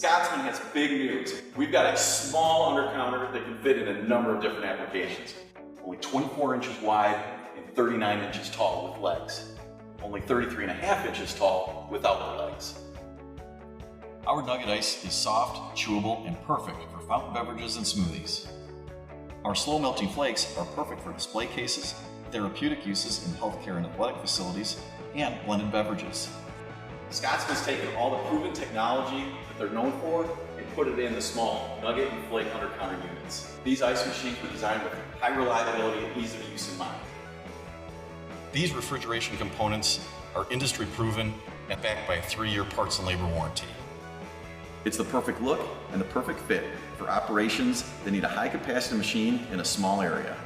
Scotsman has big news. We've got a small undercounter that can fit in a number of different applications. Only 24 inches wide and 39 inches tall with legs. Only 33.5 inches tall without the legs. Our nugget ice is soft, chewable, and perfect for fountain beverages and smoothies. Our slow-melting flakes are perfect for display cases, therapeutic uses in healthcare and athletic facilities, and blended beverages. Scotsman's taken all the proven technology that they're known for and put it in the small nugget and flake undercounter units. These ice machines were designed with high reliability and ease of use in mind. These refrigeration components are industry proven and backed by a 3-year parts and labor warranty. It's the perfect look and the perfect fit for operations that need a high capacity machine in a small area.